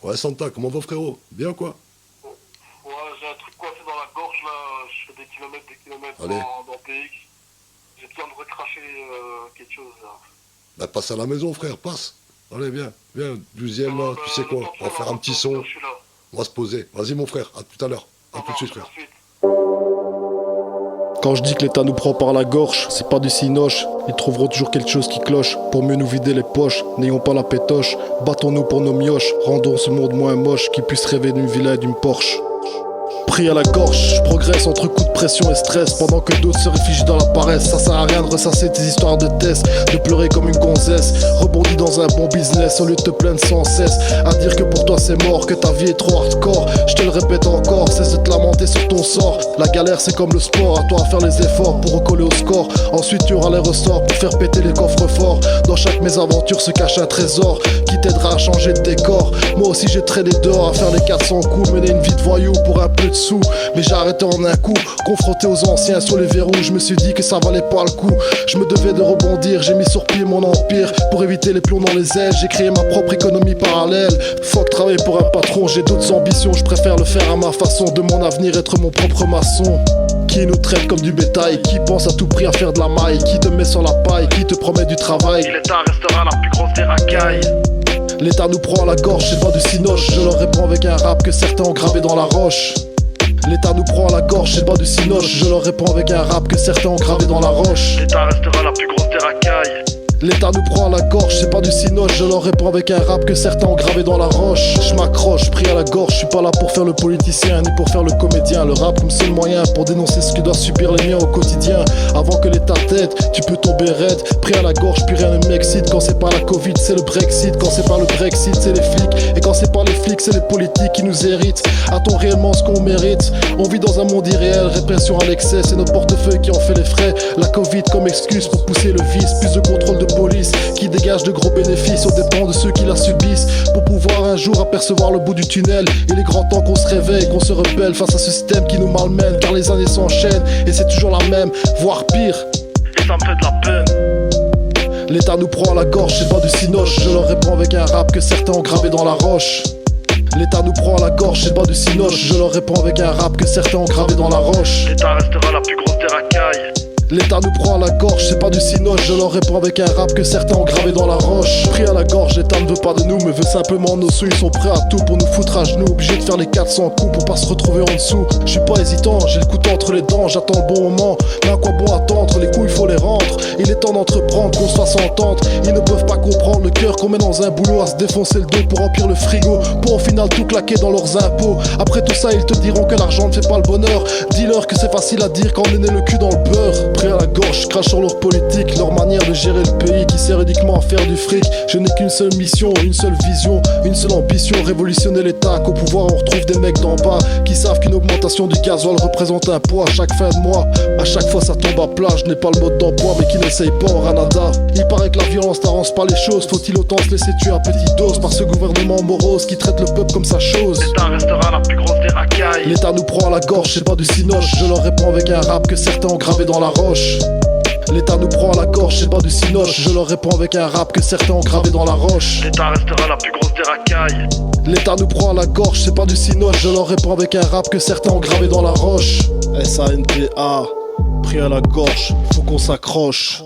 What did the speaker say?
Ouais, Santa, comment va frérot? Bien quoi? Ouais, j'ai un truc coincé dans la gorge là, je fais des kilomètres Allez, dans PX. J'ai besoin de recracher quelque chose là. bah passe à la maison frère, passe. Allez, viens, viens, 12e là, tu sais Le quoi? temps On va faire un petit tourne, son, je suis là. on va se poser. Vas-y mon frère, à tout à l'heure. À Ça tout de suite marche, à frère. tout de suite. Quand je dis que l'État nous prend par la gorge, c'est pas du cinoche. Ils trouveront toujours quelque chose qui cloche pour mieux nous vider les poches. N'ayons pas la pétoche, battons-nous pour nos mioches. Rendons ce monde moins moche, qui puisse rêver d'une villa et d'une Porsche. Pris à la gorge, je progresse entre coups de pression et stress. Pendant que d'autres se réfugient dans la paresse. Ça sert à rien de ressasser tes histoires de tests, de pleurer comme une gonzesse. Rebondis dans un bon business au lieu de te plaindre sans cesse. À dire que pour toi c'est mort, que ta vie est trop hardcore. Je te le répète encore, cesse de te lamenter sur ton sort. La galère c'est comme le sport, à toi à faire les efforts pour recoller au score. Ensuite tu auras les ressorts pour faire péter les coffres forts. Dans chaque mésaventure se cache un trésor qui t'aidera à changer de décor. Moi aussi j'ai traîné dehors à faire les 400 coups, mener une vie de voyou pour un peu de sous. Mais j'ai arrêté en un coup, confronté aux anciens sur les verrous. Je me suis dit que ça valait pas le coup. Je me devais de rebondir, j'ai mis sur pied mon empire pour éviter les plombs dans les ailes. J'ai créé ma propre économie parallèle. Fuck travailler pour un patron, j'ai d'autres ambitions. Je préfère le faire à ma façon, de mon avenir être mon propre maçon. Qui nous traite comme du bétail, qui pense à tout prix à faire de la maille, qui te met sur la paille, qui te promet du travail. L'État restera la plus grosse des racailles. L'État nous prend à la gorge, c'est pas du cinoche. Je leur réponds avec un rap que certains ont gravé dans la roche. L'État nous prend à la gorge, c'est pas du cinoche. Je leur réponds avec un rap que certains ont gravé dans la roche. L'État restera la plus grosse des racailles. L'État nous prend à la gorge, c'est pas du cinoche. Je leur réponds avec un rap que certains ont gravé dans la roche. Je m'accroche, pris à la gorge, je suis pas là pour faire le politicien ni pour faire le comédien. Le rap comme seul moyen pour dénoncer ce que doivent subir les miens au quotidien. Avant que l'État t'aide, tu peux tomber raide. Pris à la gorge, puis rien ne m'excite. Quand c'est pas la Covid, c'est le Brexit. Quand c'est pas le Brexit, c'est les flics. Et quand c'est pas les flics, c'est les politiques qui nous héritent. A-t-on réellement ce qu'on mérite? On vit dans un monde irréel, répression à l'excès, c'est nos portefeuilles qui ont fait les frais. La Covid comme excuse pour pousser le vice, plus de contrôle de police qui dégage de gros bénéfices aux dépens de ceux qui la subissent. Pour pouvoir un jour apercevoir le bout du tunnel, il est grand temps qu'on se réveille, qu'on se rebelle face à ce système qui nous malmène. Car les années s'enchaînent et c'est toujours la même, voire pire. Et ça me fait de la peine. L'État nous prend à la gorge, c'est pas du cinoche. Je leur réponds avec un rap que certains ont gravé dans la roche. L'État nous prend à la gorge, c'est pas du cinoche. Je leur réponds avec un rap que certains ont gravé dans la roche. L'État restera la plus grosse des racailles. L'État nous prend à la gorge, c'est pas du cinoche. Je leur réponds avec un rap que certains ont gravé dans la roche. Pris à la gorge, l'État ne veut pas de nous, mais veut simplement nos sous. Ils sont prêts à tout pour nous foutre à genoux. Obligés de faire les 400 coups pour pas se retrouver en dessous. Je suis pas hésitant, j'ai le couteau entre les dents. J'attends le bon moment, mais à quoi bon attendre? Les coups il faut les rendre. Il est temps d'entreprendre, qu'on se fasse entendre. Ils ne peuvent pas comprendre le cœur qu'on met dans un boulot à se défoncer le dos pour remplir le frigo, pour au final tout claquer dans leurs impôts. Après tout ça, ils te diront que l'argent ne fait pas le bonheur. Dis-leur que c'est facile à dire quand on est né le cul dans le beurre. Pris à la gorge, je crache sur leur politique, leur manière de gérer le pays qui sert uniquement à faire du fric. Je n'ai qu'une seule mission, une seule vision, une seule ambition, révolutionner l'État. Qu'au pouvoir on retrouve des mecs d'en bas qui savent qu'une augmentation du gasoil représente un poids à chaque fin de mois. À chaque fois ça tombe à plat, je n'ai pas le mode d'emploi mais qui n'essaye pas au Ranada. Il paraît que la violence n'arrange pas les choses, faut-il autant se laisser tuer à petite dose par ce gouvernement morose qui traite le peuple comme sa chose? L'État restera la plus grosse des racailles. L'État nous prend à la gorge, c'est pas du cinoche. Je leur réponds avec un rap que certains ont gravé dans la roche. L'État nous prend à la gorge, c'est pas du cinoche. Je leur réponds avec un rap que certains ont gravé dans la roche. L'État restera la plus grosse des racailles. L'État nous prend à la gorge, c'est pas du cinoche. Je leur réponds avec un rap que certains ont gravé dans la roche. SANTA, pris à la gorge, faut qu'on s'accroche.